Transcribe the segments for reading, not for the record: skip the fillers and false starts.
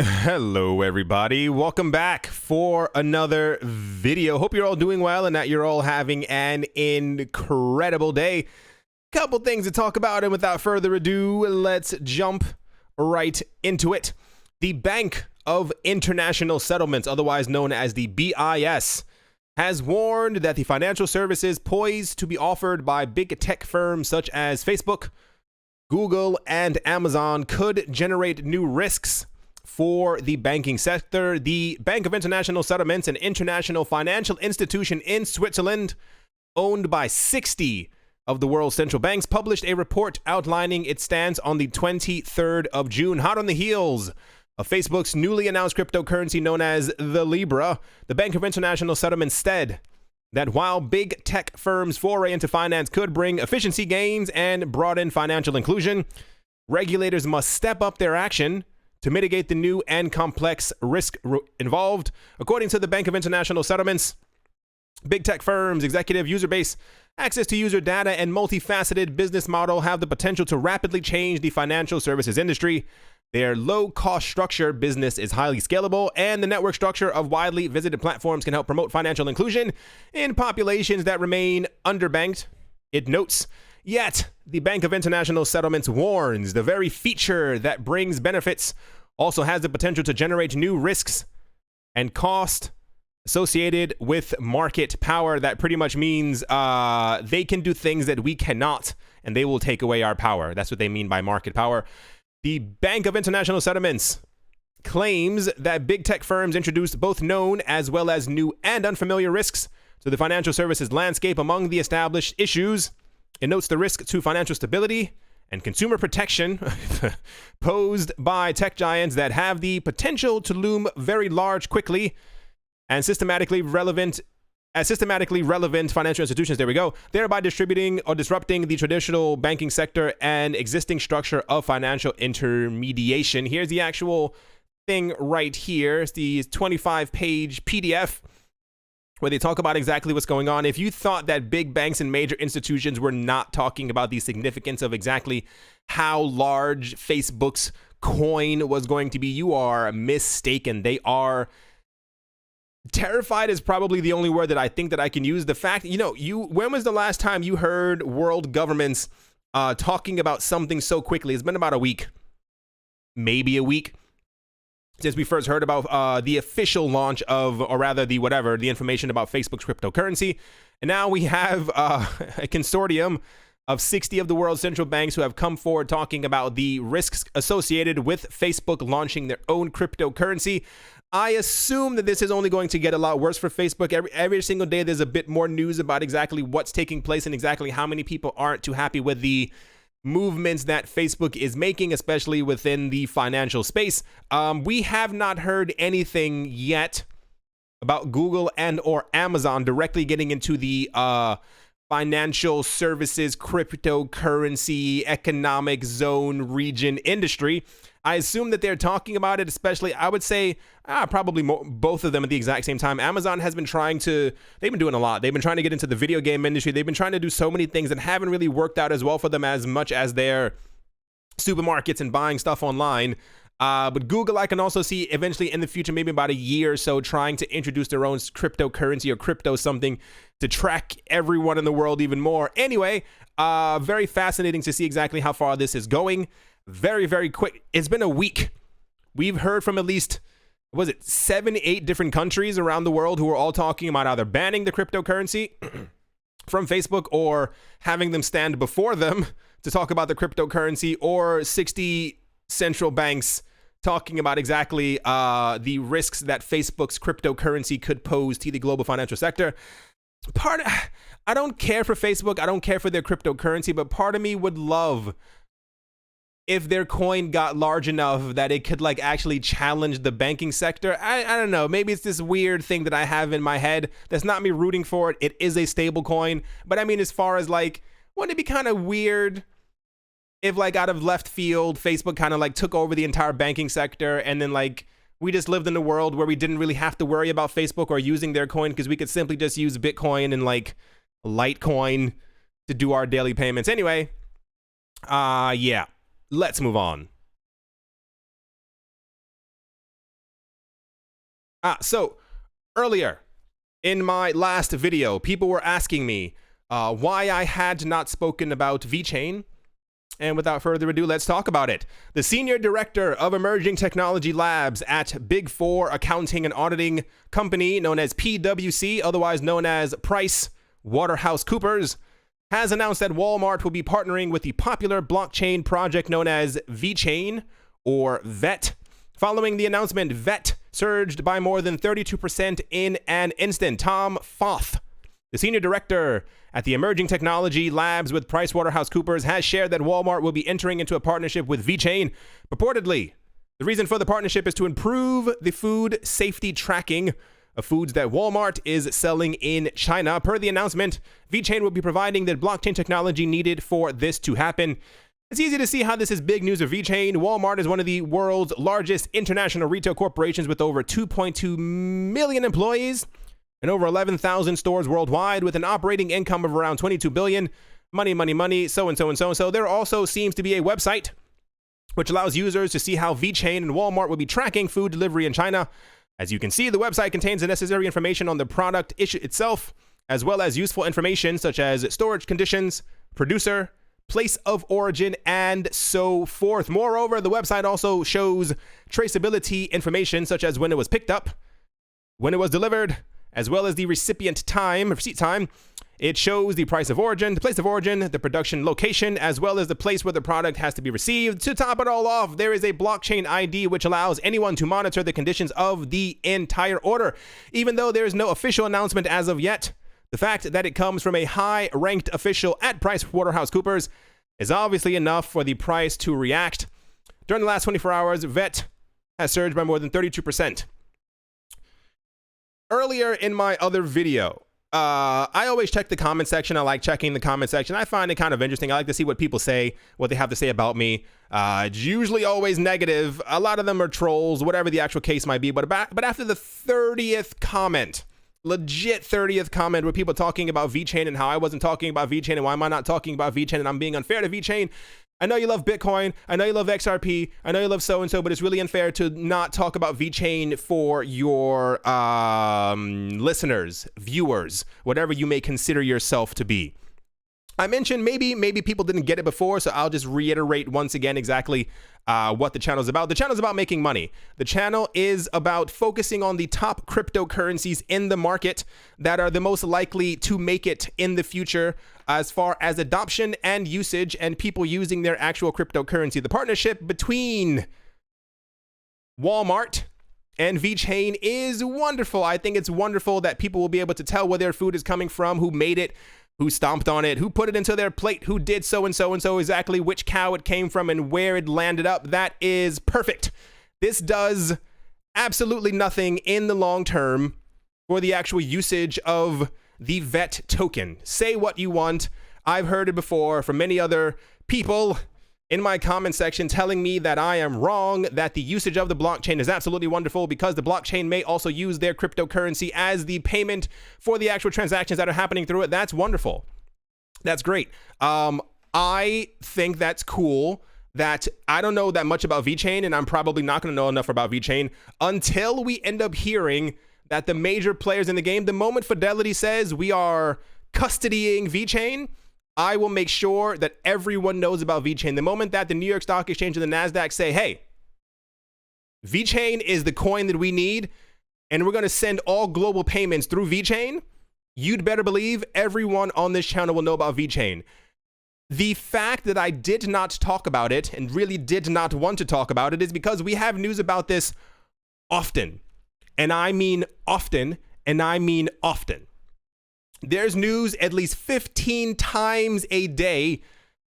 Hello everybody, welcome back for another video. Hope you're all doing well and that you're all having an incredible day. Couple things to talk about, and without further ado, let's jump right into it. The Bank of International Settlements, otherwise known as the BIS, has warned that the financial services poised to be offered by big tech firms such as Facebook, Google, and Amazon could generate new risks for the banking sector. The Bank of International Settlements, an international financial institution in Switzerland owned by 60 of the world's central banks, published a report outlining its stance on the 23rd of June, hot on the heels of Facebook's newly announced cryptocurrency known as the Libra. The Bank of International Settlements said that while big tech firms' foray into finance could bring efficiency gains and broaden financial inclusion, regulators must step up their action to mitigate the new and complex risk involved. According to the Bank of International Settlements, big tech firms' executive user base, access to user data, and multifaceted business model have the potential to rapidly change the financial services industry. Their low-cost structure business is highly scalable, and the network structure of widely visited platforms can help promote financial inclusion in populations that remain underbanked, it notes. Yet, the Bank of International Settlements warns the very feature that brings benefits also has the potential to generate new risks and cost associated with market power. That pretty much means they can do things that we cannot, and they will take away our power. That's what they mean by market power. The Bank of International Settlements claims that big tech firms introduced both known as well as new and unfamiliar risks to the financial services landscape. Among the established issues, it notes the risk to financial stability and consumer protection posed by tech giants that have the potential to loom very large quickly and systematically relevant financial institutions, thereby distributing or disrupting the traditional banking sector and existing structure of financial intermediation. Here's the actual thing right here. It's the 25-page PDF where they talk about exactly what's going on. If you thought that big banks and major institutions were not talking about the significance of exactly how large Facebook's coin was going to be, you are mistaken. They are terrified is probably the only word that I think that I can use. The fact, when was the last time you heard world governments talking about something so quickly? It's been about a week, maybe a week, since we first heard about the official launch of, or rather the information about Facebook's cryptocurrency. And now we have a consortium of 60 of the world's central banks who have come forward talking about the risks associated with Facebook launching their own cryptocurrency. I assume that this is only going to get a lot worse for Facebook. Every single day there's a bit more news about exactly what's taking place and exactly how many people aren't too happy with the movements that Facebook is making, especially within the financial space. We have not heard anything yet about Google and or Amazon directly getting into the financial services, cryptocurrency, economic zone, region, industry. I assume that they're talking about it, especially, I would say, probably both of them at the exact same time. Amazon has been they've been doing a lot. They've been trying to get into the video game industry. They've been trying to do so many things that haven't really worked out as well for them as much as their supermarkets and buying stuff online. But Google, I can also see eventually in the future, maybe about a year or so, trying to introduce their own cryptocurrency or crypto something to track everyone in the world even more. Anyway, very fascinating to see exactly how far this is going. Very, very quick. It's been a week. We've heard from at least, 7, 8 different countries around the world who are all talking about either banning the cryptocurrency from Facebook or having them stand before them to talk about the cryptocurrency, or 60 central banks talking about exactly the risks that Facebook's cryptocurrency could pose to the global financial sector. I don't care for Facebook. I don't care for their cryptocurrency, but part of me would love if their coin got large enough that it could actually challenge the banking sector. I don't know. Maybe it's this weird thing that I have in my head. That's not me rooting for it. It is a stable coin. But I mean, as far as wouldn't it be kind of weird if out of left field, Facebook kind of took over the entire banking sector, and then we just lived in a world where we didn't really have to worry about Facebook or using their coin because we could simply just use Bitcoin and Litecoin to do our daily payments. Anyway, yeah. Let's move on. So earlier in my last video, people were asking me why I had not spoken about VeChain. And without further ado, let's talk about it. The Senior Director of Emerging Technology Labs at Big Four accounting and auditing company known as PwC, otherwise known as PricewaterhouseCoopers, has announced that Walmart will be partnering with the popular blockchain project known as VeChain, or VET. Following the announcement, VET surged by more than 32% in an instant. Tom Foth, the Senior Director at the Emerging Technology Labs with PricewaterhouseCoopers, has shared that Walmart will be entering into a partnership with VeChain. Purportedly, the reason for the partnership is to improve the food safety tracking of foods that Walmart is selling in China. Per the announcement, VeChain will be providing the blockchain technology needed for this to happen. It's easy to see how this is big news for VeChain. Walmart is one of the world's largest international retail corporations with over 2.2 million employees and over 11,000 stores worldwide, with an operating income of around $22 billion. Money, so and so and so and so. There also seems to be a website which allows users to see how VeChain and Walmart will be tracking food delivery in China. As you can see, the website contains the necessary information on the product itself, as well as useful information such as storage conditions, producer, place of origin, and so forth. Moreover, the website also shows traceability information such as when it was picked up, when it was delivered, as well as the receipt time. It shows the price of origin, the place of origin, the production location, as well as the place where the product has to be received. To top it all off, there is a blockchain ID which allows anyone to monitor the conditions of the entire order. Even though there is no official announcement as of yet, the fact that it comes from a high-ranked official at PricewaterhouseCoopers is obviously enough for the price to react. During the last 24 hours, VET has surged by more than 32%. Earlier in my other video, I always check the comment section. I like checking the comment section. I find it kind of interesting. I like to see what people say, what they have to say about me. It's usually always negative. A lot of them are trolls, whatever the actual case might be. But after the 30th comment, legit 30th comment, where people talking about VeChain and how I wasn't talking about VeChain and why am I not talking about VeChain and I'm being unfair to VeChain. I know you love Bitcoin. I know you love XRP. I know you love so-and-so, but it's really unfair to not talk about VeChain for your listeners, viewers, whatever you may consider yourself to be. I mentioned maybe people didn't get it before, so I'll just reiterate once again exactly what the channel is about. The channel is about making money. The channel is about focusing on the top cryptocurrencies in the market that are the most likely to make it in the future as far as adoption and usage and people using their actual cryptocurrency. The partnership between Walmart and VeChain is wonderful. I think it's wonderful that people will be able to tell where their food is coming from, who made it, who stomped on it, who put it into their plate, who did so and so and so, exactly which cow it came from and where it landed up. That is perfect. This does absolutely nothing in the long term for the actual usage of the VET token. Say what you want. I've heard it before from many other people in my comment section telling me that I am wrong, that the usage of the blockchain is absolutely wonderful because the blockchain may also use their cryptocurrency as the payment for the actual transactions that are happening through it. That's wonderful. That's great. I think that's cool. That I don't know that much about VeChain, and I'm probably not going to know enough about VeChain until we end up hearing that the major players in the game, the moment Fidelity says we are custodying VeChain, I will make sure that everyone knows about VeChain. The moment that the New York Stock Exchange and the NASDAQ say, hey, VeChain is the coin that we need, and we're going to send all global payments through VeChain, you'd better believe everyone on this channel will know about VeChain. The fact that I did not talk about it and really did not want to talk about it is because we have news about this often. And I mean often, and I mean often. There's news at least 15 times a day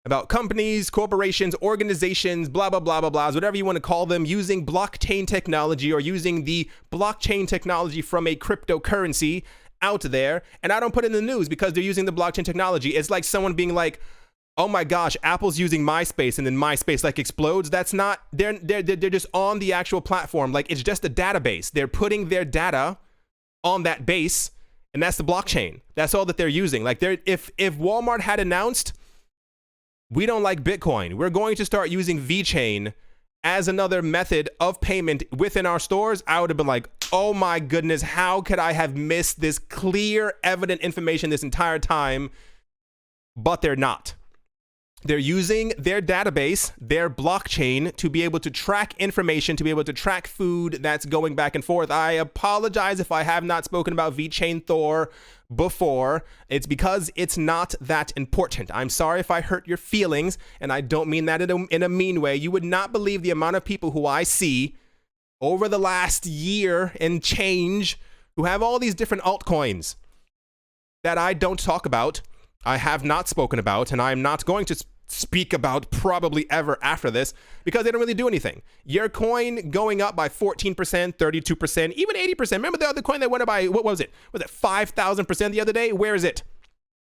about companies, corporations, organizations, blah, blah, blah, blah, blahs, whatever you want to call them, using blockchain technology or using the blockchain technology from a cryptocurrency out there. And I don't put it in the news because they're using the blockchain technology. It's like someone being like, oh my gosh, Apple's using MySpace and then MySpace like explodes. That's not, they're just on the actual platform. Like it's just a database. They're putting their data on that base and that's the blockchain. That's all that they're using. Like if Walmart had announced, we don't like Bitcoin, we're going to start using VeChain as another method of payment within our stores, I would have been like, oh my goodness, how could I have missed this clear, evident information this entire time? But they're not. They're using their database, their blockchain, to be able to track information, to be able to track food that's going back and forth. I apologize if I have not spoken about VeChain Thor before. It's because it's not that important. I'm sorry if I hurt your feelings, and I don't mean that in a mean way. You would not believe the amount of people who I see over the last year and change who have all these different altcoins that I don't talk about, I have not spoken about, and I'm not going to speak about probably ever after this, because they don't really do anything. Your coin going up by 14%, 32%, even 80%. Remember the other coin that went up by, what was it? Was it 5,000% the other day? Where is it?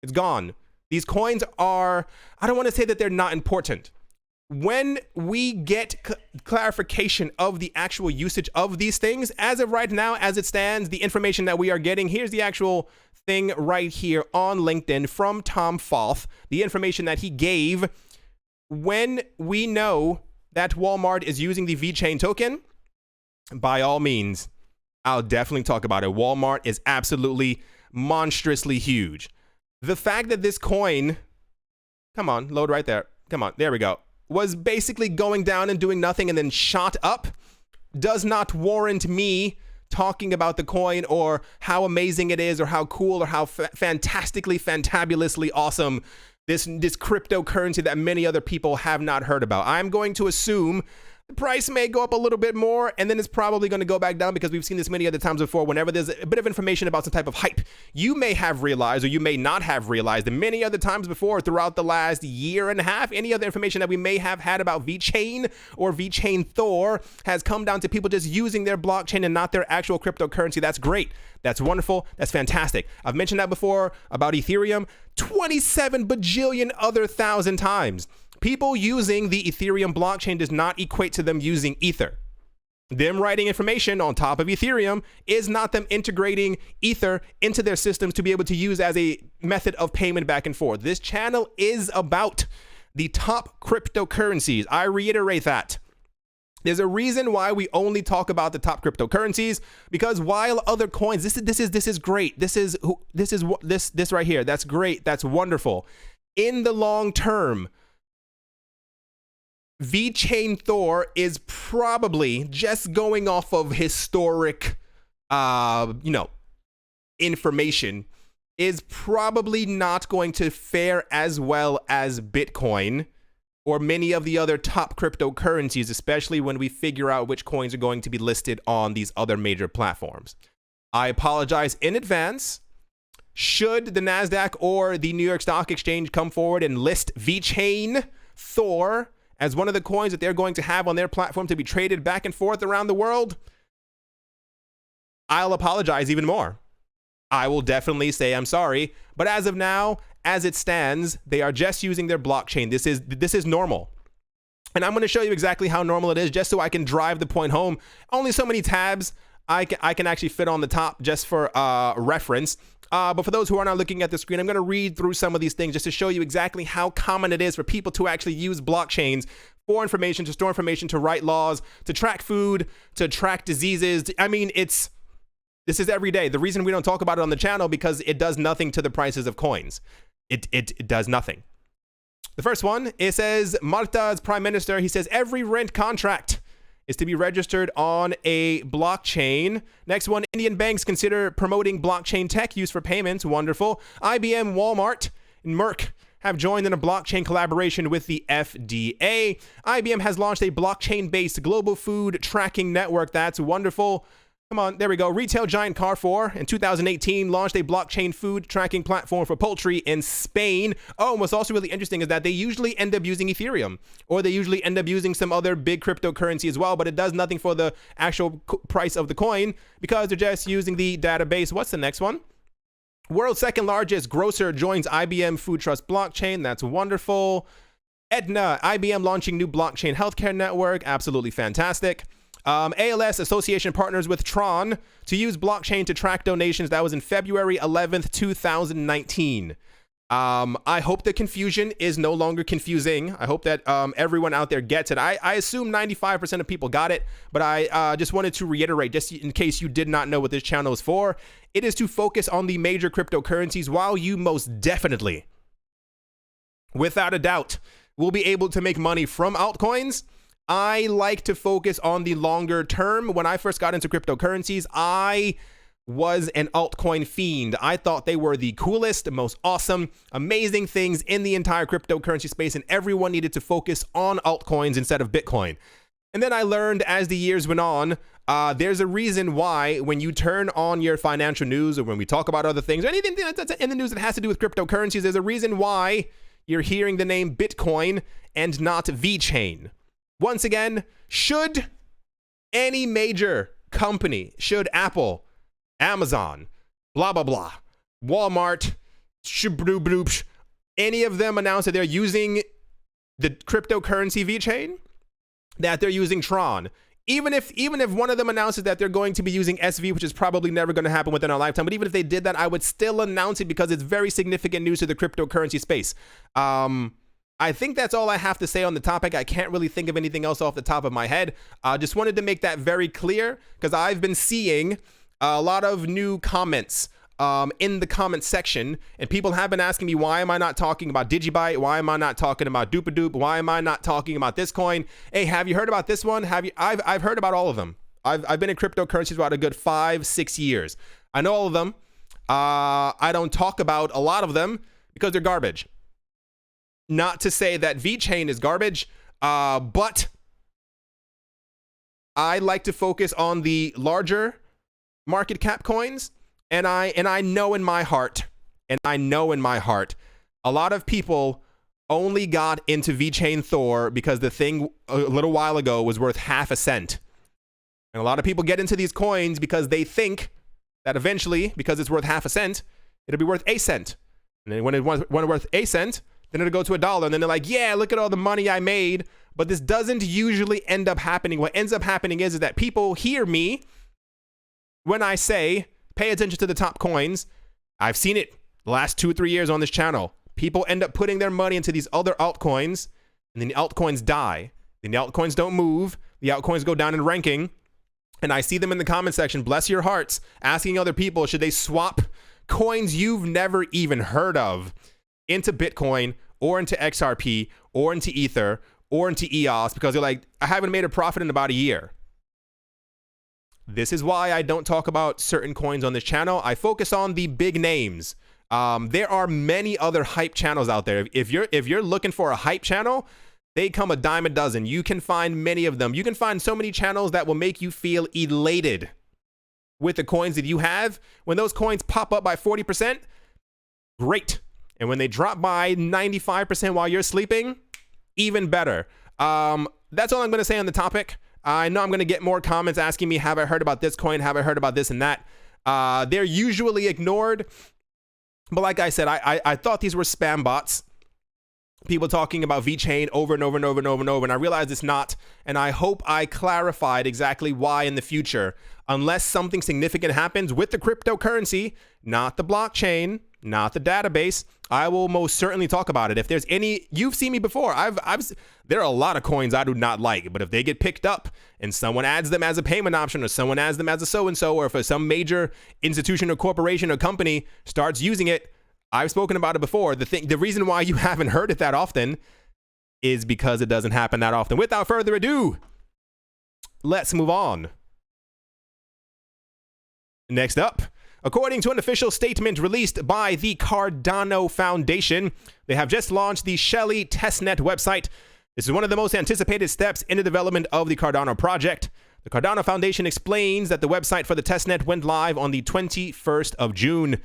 It's gone. These coins are, I don't want to say that they're not important. When we get clarification of the actual usage of these things, as of right now, as it stands, the information that we are getting, here's the actual thing right here on LinkedIn from Tom Foth, the information that he gave. When we know that Walmart is using the VeChain token, by all means, I'll definitely talk about it. Walmart is absolutely monstrously huge. The fact that this coin, come on, load right there. Come on, there we go, was basically going down and doing nothing and then shot up does not warrant me talking about the coin or how amazing it is or how cool or how fantastically, fantabulously awesome this cryptocurrency that many other people have not heard about. I'm going to assume the price may go up a little bit more, and then it's probably going to go back down, because we've seen this many other times before. Whenever there's a bit of information about some type of hype, you may have realized, or you may not have realized, and many other times before throughout the last year and a half, any other information that we may have had about VeChain or VeChain Thor has come down to people just using their blockchain and not their actual cryptocurrency. That's great. That's wonderful. That's fantastic. I've mentioned that before about Ethereum 27 bajillion other thousand times. People using the Ethereum blockchain does not equate to them using Ether. Them writing information on top of Ethereum is not them integrating Ether into their systems to be able to use as a method of payment back and forth. This channel is about the top cryptocurrencies. I reiterate that. There's a reason why we only talk about the top cryptocurrencies, because while other coins, this is great. This right here, that's great. That's wonderful. In the long term, VeChain Thor is probably, just going off of historic, information, is probably not going to fare as well as Bitcoin or many of the other top cryptocurrencies, especially when we figure out which coins are going to be listed on these other major platforms. I apologize in advance. Should the NASDAQ or the New York Stock Exchange come forward and list VeChain Thor as one of the coins that they're going to have on their platform to be traded back and forth around the world, I'll apologize even more. I will definitely say I'm sorry. But as of now, as it stands, they are just using their blockchain. This is normal. And I'm going to show you exactly how normal it is, just so I can drive the point home. Only so many tabs I can actually fit on the top, just for reference. But for those who are not looking at the screen, I'm going to read through some of these things just to show you exactly how common it is for people to actually use blockchains for information, to store information, to write laws, to track food, to track diseases. I mean, this is every day. The reason we don't talk about it on the channel, because it does nothing to the prices of coins. It does nothing. The first one, it says, Malta's prime minister, he says, every rent contract is to be registered on a blockchain. Next one, Indian banks consider promoting blockchain tech use for payments. Wonderful. IBM, Walmart, and Merck have joined in a blockchain collaboration with the FDA. IBM has launched a blockchain-based global food tracking network. That's wonderful. Come on, there we go. Retail giant Carrefour in 2018 launched a blockchain food tracking platform for poultry in Spain. Oh, and what's also really interesting is that they usually end up using Ethereum, or they usually end up using some other big cryptocurrency as well, but it does nothing for the actual price of the coin, because they're just using the database. What's the next one? World's second largest grocer joins IBM Food Trust blockchain. That's wonderful. Aetna, IBM launching new blockchain healthcare network. Absolutely fantastic. ALS Association partners with Tron to use blockchain to track donations. That was in February 11th, 2019. I hope the confusion is no longer confusing. I hope that everyone out there gets it. I assume 95% of people got it, but I just wanted to reiterate, just in case you did not know what this channel is for, it is to focus on the major cryptocurrencies while you most definitely, without a doubt, will be able to make money from altcoins. I like to focus on the longer term. When I first got into cryptocurrencies, I was an altcoin fiend. I thought they were the coolest, most awesome, amazing things in the entire cryptocurrency space, and everyone needed to focus on altcoins instead of Bitcoin. And then I learned as the years went on, there's a reason why when you turn on your financial news or when we talk about other things or anything that's in the news that has to do with cryptocurrencies, there's a reason why you're hearing the name Bitcoin and not VeChain. Once again, should any major company, should Apple, Amazon, blah, blah, blah, Walmart, any of them announce that they're using the cryptocurrency VeChain, that they're using Tron, even if one of them announces that they're going to be using SV, which is probably never going to happen within our lifetime, but even if they did that, I would still announce it because it's very significant news to the cryptocurrency space. I think that's all I have to say on the topic. I can't really think of anything else off the top of my head. Just wanted to make that very clear because I've been seeing a lot of new comments in the comment section, and people have been asking me, why am I not talking about Digibyte? Why am I not talking about Dupadupe? Why am I not talking about this coin? Hey, have you heard about this one? Have you? I've heard about all of them. I've been in cryptocurrencies for about a good 5-6 years. I know all of them. I don't talk about a lot of them because they're garbage. Not to say that VeChain is garbage, but I like to focus on the larger market cap coins, and I know in my heart, a lot of people only got into VeChain Thor because the thing a little while ago was worth half a cent. And a lot of people get into these coins because they think that eventually, because it's worth half a cent, it'll be worth a cent. And then when it's worth a cent, then it'll go to $1. And then they're like, yeah, look at all the money I made. But this doesn't usually end up happening. What ends up happening is that people hear me when I say, pay attention to the top coins. I've seen it the last 2 or 3 years on this channel. People end up putting their money into these other altcoins, and then the altcoins die. Then the altcoins don't move. The altcoins go down in ranking. And I see them in the comment section, bless your hearts, asking other people, should they swap coins you've never even heard of into Bitcoin or into XRP or into Ether or into EOS, because they're like, I haven't made a profit in about a year. This is why I don't talk about certain coins on this channel. I focus on the big names. There are many other hype channels out there. If you're looking for a hype channel, they come a dime a dozen. You can find many of them. You can find so many channels that will make you feel elated with the coins that you have. When those coins pop up by 40%, great. And when they drop by 95% while you're sleeping, even better. That's all I'm going to say on the topic. I know I'm going to get more comments asking me, have I heard about this coin? Have I heard about this and that? They're usually ignored. But like I said, I thought these were spam bots. People talking about VeChain over and over and over and over and over. And I realized it's not. And I hope I clarified exactly why in the future, unless something significant happens with the cryptocurrency, not the blockchain, not the database, I will most certainly talk about it. If there's any, you've seen me before. There are a lot of coins I do not like, but if they get picked up and someone adds them as a payment option, or someone adds them as a so-and-so, or if some major institution or corporation or company starts using it, I've spoken about it before. The reason why you haven't heard it that often is because it doesn't happen that often. Without further ado, let's move on. Next up, according to an official statement released by the Cardano Foundation, they have just launched the Shelly TestNet website. This is one of the most anticipated steps in the development of the Cardano project. The Cardano Foundation explains that the website for the testnet went live on the 21st of June.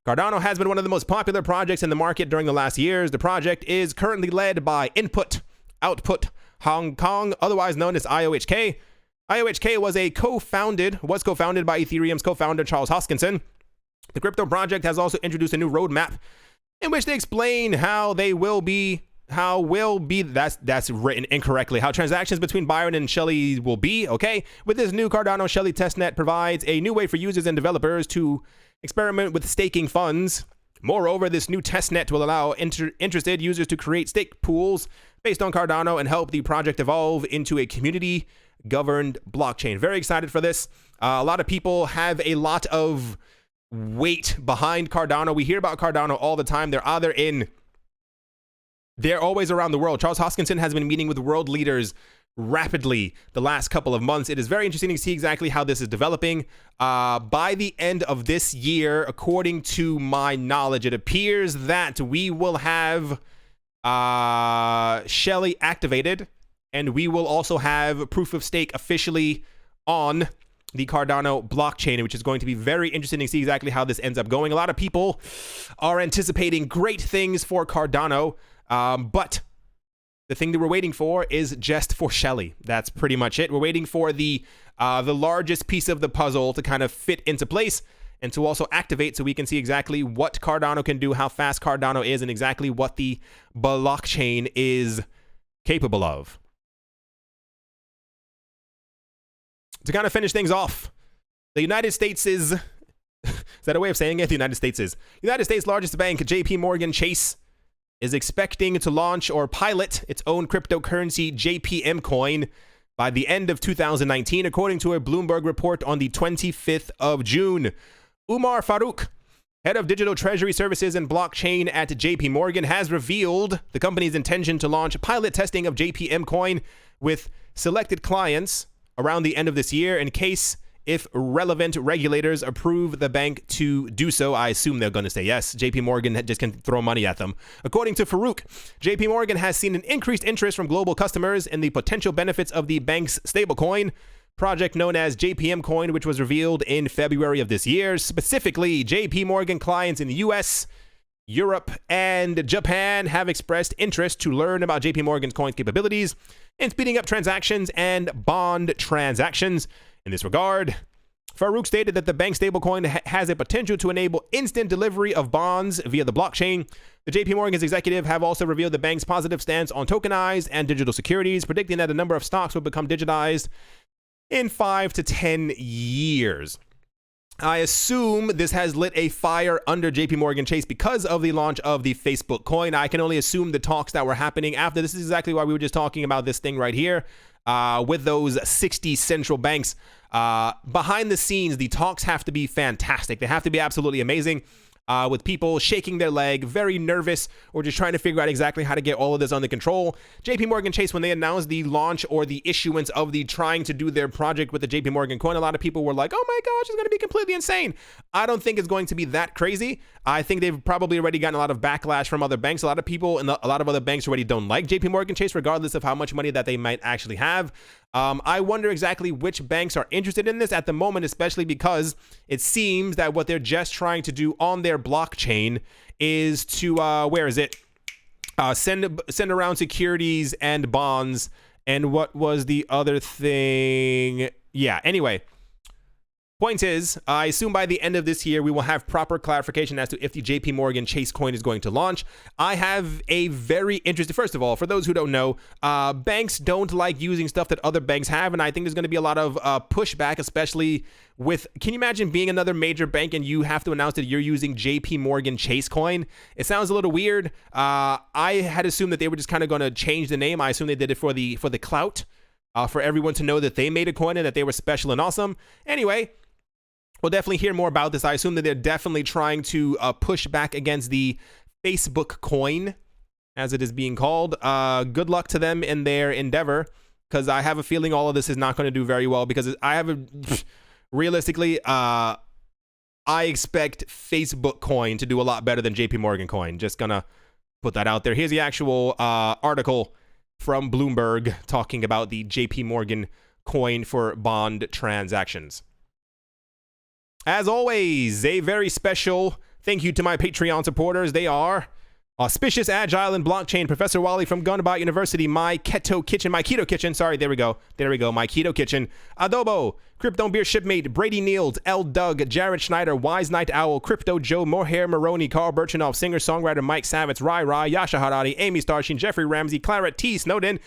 Cardano has been one of the most popular projects in the market during the last years. The project is currently led by Input Output Hong Kong, otherwise known as IOHK. IOHK was co-founded by Ethereum's co-founder Charles Hoskinson. The crypto project has also introduced a new roadmap in which they explain how that's written incorrectly, how transactions between Byron and Shelly will be. Okay, with this new Cardano Shelly testnet provides a new way for users and developers to experiment with staking funds Moreover, this new testnet will allow interested users to create stake pools based on Cardano and help the project evolve into a community-governed blockchain. Very excited for this. A lot of people have a lot of weight behind Cardano. We hear about Cardano all the time. They're always around the world. Charles Hoskinson has been meeting with world leaders rapidly the last couple of months. It is very interesting to see exactly how this is developing. By the end of this year, according to my knowledge, it appears that we will have Shelly activated, and we will also have proof of stake officially on the Cardano blockchain, which is going to be very interesting to see exactly how this ends up going. A lot of people are anticipating great things for Cardano, but the thing that we're waiting for is just for Shelly. That's pretty much it. We're waiting for the largest piece of the puzzle to kind of fit into place and to also activate so we can see exactly what Cardano can do, how fast Cardano is, and exactly what the blockchain is capable of. To kind of finish things off, the United States is that a way of saying it? The United States' largest bank, JPM Chase, is expecting to launch or pilot its own cryptocurrency, Jpm Coin, by the end of 2019, according to a Bloomberg report on the 25th of June. Umar Farouk, head of digital treasury services and blockchain at JP Morgan, has revealed the company's intention to launch pilot testing of Jpm Coin with selected clients around the end of this year in case if relevant regulators approve the bank to do so. I assume they're going to say yes. JP Morgan just can throw money at them. According to Farouk, JP Morgan has seen an increased interest from global customers in the potential benefits of the bank's stablecoin project known as Jpm Coin, which was revealed in February of this year. Specifically, JP Morgan clients in the US, Europe, and Japan have expressed interest to learn about JP Morgan's coin's capabilities in speeding up transactions and bond transactions. In this regard, Farouk stated that the bank stablecoin has a potential to enable instant delivery of bonds via the blockchain. The JP Morgan's executive have also revealed the bank's positive stance on tokenized and digital securities, predicting that a number of stocks will become digitized in 5 to 10 years. I assume this has lit a fire under JP Morgan Chase because of the launch of the Facebook coin. I can only assume the talks that were happening after. This is exactly why we were just talking about this thing right here. With those 60 central banks behind the scenes, the talks have to be fantastic. They have to be absolutely amazing. With people shaking their leg, very nervous, or just trying to figure out exactly how to get all of this under control. JP Morgan Chase, when they announced the launch or the issuance of the trying to do their project with the JP Morgan coin, a lot of people were like, oh my gosh, it's going to be completely insane. I don't think it's going to be that crazy. I think they've probably already gotten a lot of backlash from other banks. A lot of people and a lot of other banks already don't like JP Morgan Chase, regardless of how much money that they might actually have. I wonder exactly which banks are interested in this at the moment, especially because it seems that what they're just trying to do on their blockchain is to, send around securities and bonds. And what was the other thing? Yeah, anyway. Point is, I assume by the end of this year, we will have proper clarification as to if the JP Morgan Chase coin is going to launch. I have a very interesting, first of all, for those who don't know, banks don't like using stuff that other banks have, and I think there's going to be a lot of pushback, especially with, can you imagine being another major bank and you have to announce that you're using JP Morgan Chase coin? It sounds a little weird. I had assumed that they were just kind of going to change the name. I assume they did it for the clout, for everyone to know that they made a coin and that they were special and awesome. Anyway, we'll definitely hear more about this. I assume that they're definitely trying to push back against the Facebook coin, as it is being called. Good luck to them in their endeavor, because I have a feeling all of this is not going to do very well, because realistically, I expect Facebook coin to do a lot better than JP Morgan coin. Just gonna put that out there. Here's the actual article from Bloomberg talking about the JP Morgan coin for bond transactions. As always, a very special thank you to my Patreon supporters. They are Auspicious, Agile, and Blockchain, Professor Wally from Gunabot University, My Keto Kitchen, My Keto Kitchen, Adobo, Crypto Beer Shipmate, Brady Niels, L. Doug, Jared Schneider, Wise Night Owl, Crypto Joe, Mohair Maroney, Carl Birchenoff, singer-songwriter Mike Savitz, Rai, Yasha Harari, Amy Starsheen, Jeffrey Ramsey, Claret T. Snowden,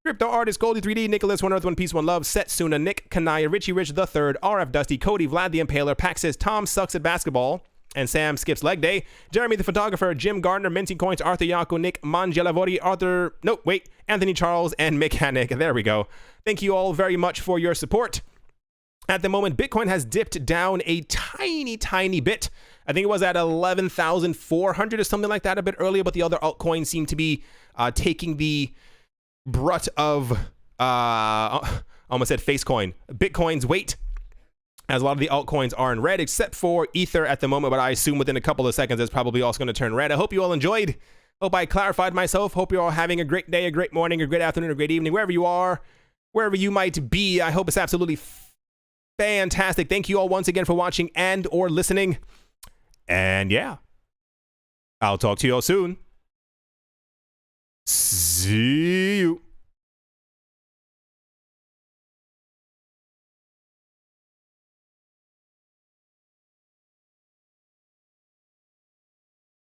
Crypto Artist, Goldie 3D, Nicholas, One Earth, One Peace, One Love, Setsuna, Nick, Kanaya, Richie Rich the Third, RF Dusty, Cody, Vlad the Impaler, Paxis, Tom Sucks at Basketball, and Sam skips leg day. Jeremy the photographer, Jim Gardner, Minty Coins, Arthur Yako, Nick Mangialavori, Anthony Charles, and Mechanic. There we go. Thank you all very much for your support. At the moment, Bitcoin has dipped down a tiny bit. I think it was at 11,400 or something like that a bit earlier, but the other altcoins seem to be taking the brunt of, almost said Facecoin, Bitcoin's weight, as a lot of the altcoins are in red, except for Ether at the moment, but I assume within a couple of seconds it's probably also going to turn red. I hope you all enjoyed. Hope I clarified myself. Hope you're all having a great day, a great morning, a great afternoon, a great evening, wherever you are, wherever you might be. I hope it's absolutely fantastic. Thank you all once again for watching and or listening. And yeah, I'll talk to you all soon.